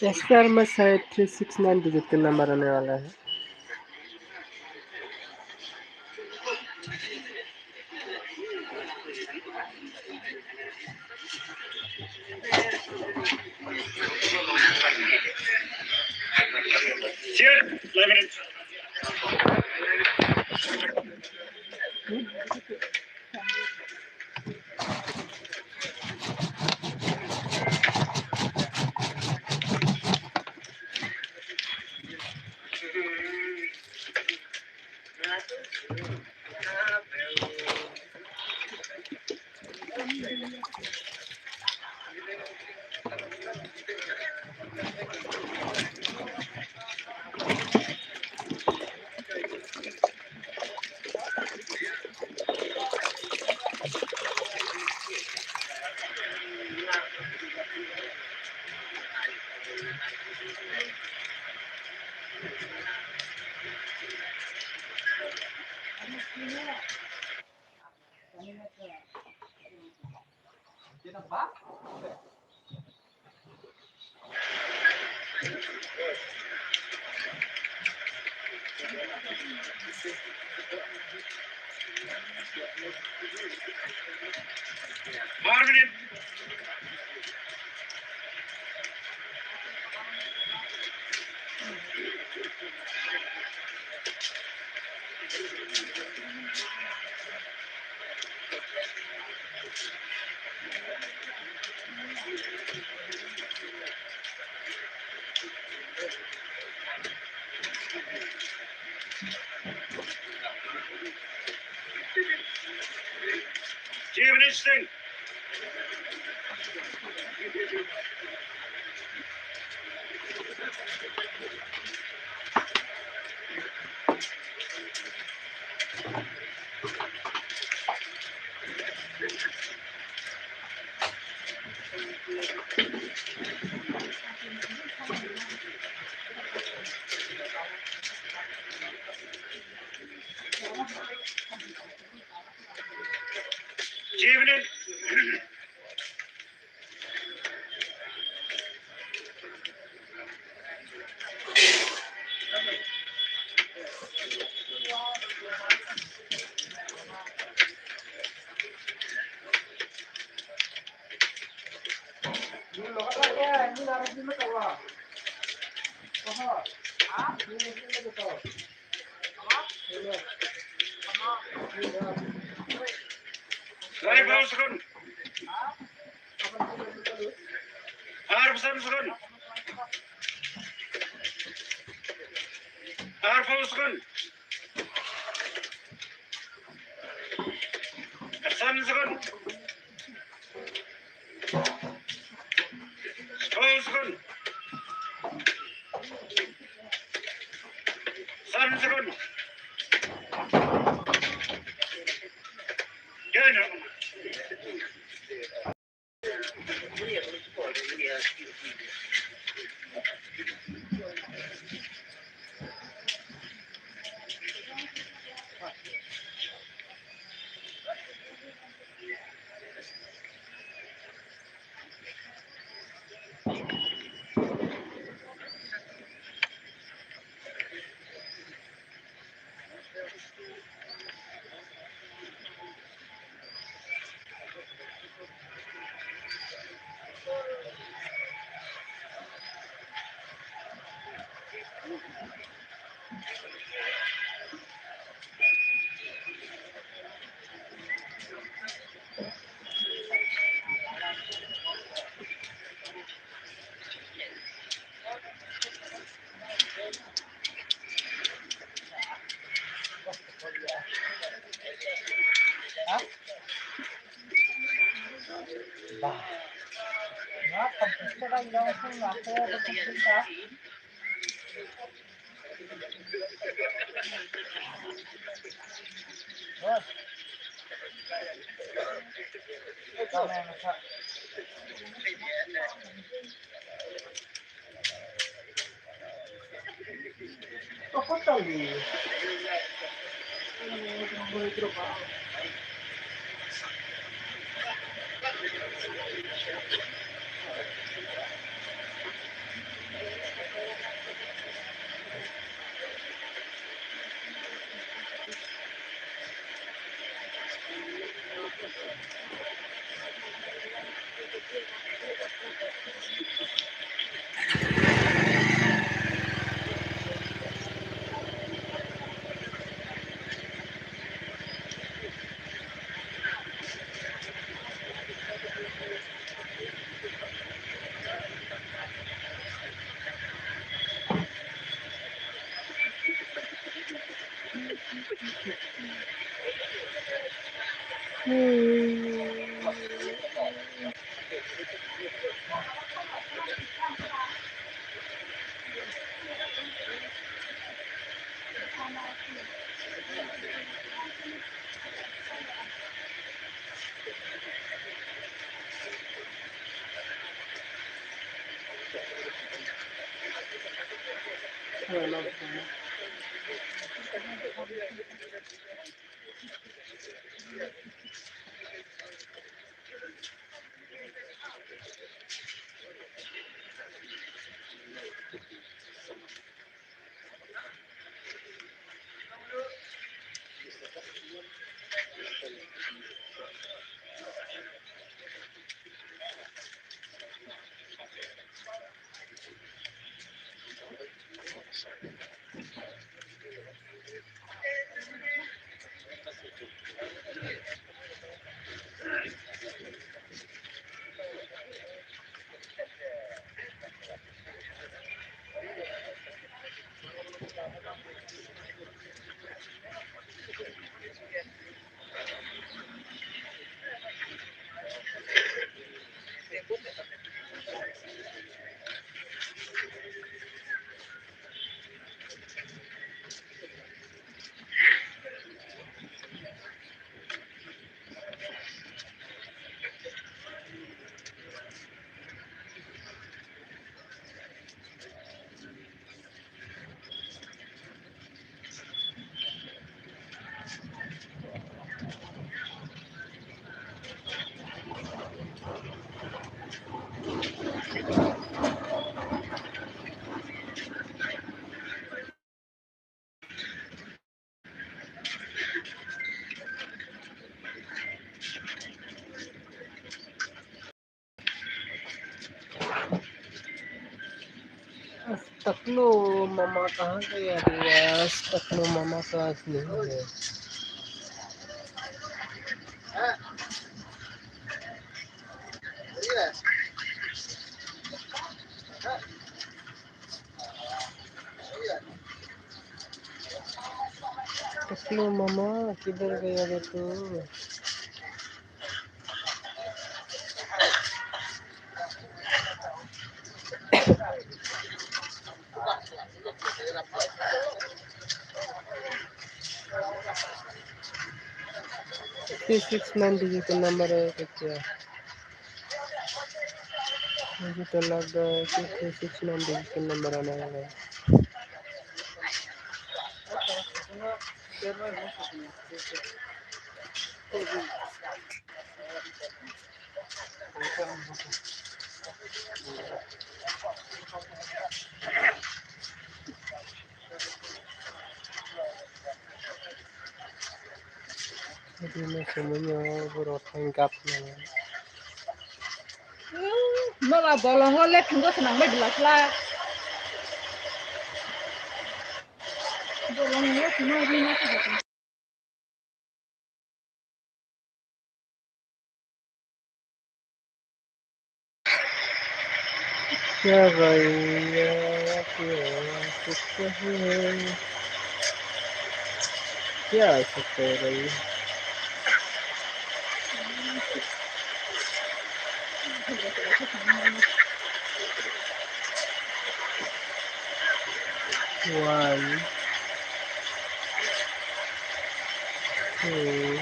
Expire में शायद 369 digit का नंबर आने वाला है। Interesting. Evening. Sorry, boss. तकलो मामा कहाँ गया रियाज? तकलो मामा का आज नहीं है। तकलो मामा किधर गया रे तू? थ्री सिक्स नाइन डिजिट का नंबर है क्या? मुझे तो लग रहा है कि 369 डिजिट का नंबर आने वाला है। अभी मैं समझ में आया वो रोटाइन का अपना है। Mama bolong oleh tunggu senang banget jelas lah. Bolong oleh cuma ini apa? क्या भैया क्या है? क्या सकते है भाई? One, two,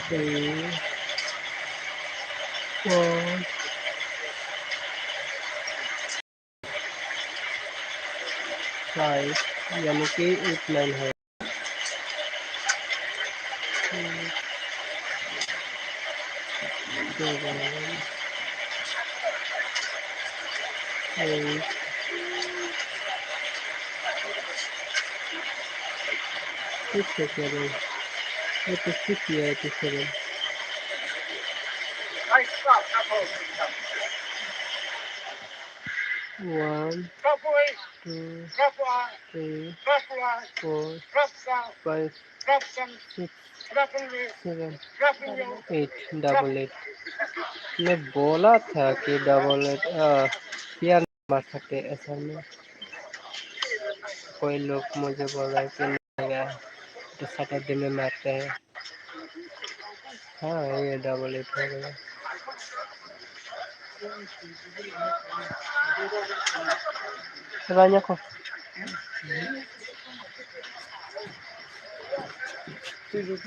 three, four, 5, 5 यानी कि 8 9 है। 7 8 6 है क्या भाई? ये तो 6 या 7 Right, stop, hold. 1 Stop, boy. 2 Stop, line. 3 Stop, line. 4 Stop, sound. 5 Stop, some. 6 Stop, in the. 7 Stop, in your. 8 double 8 मैं बोला था कि डबल 8 पेयर मार सकते ऐसा में। कोई लोग मुझे बोल रहा है कि नहीं गया तो सैटरडे में मारते हैं। हाँ ये डबल 8 हो गया। Banyak kok.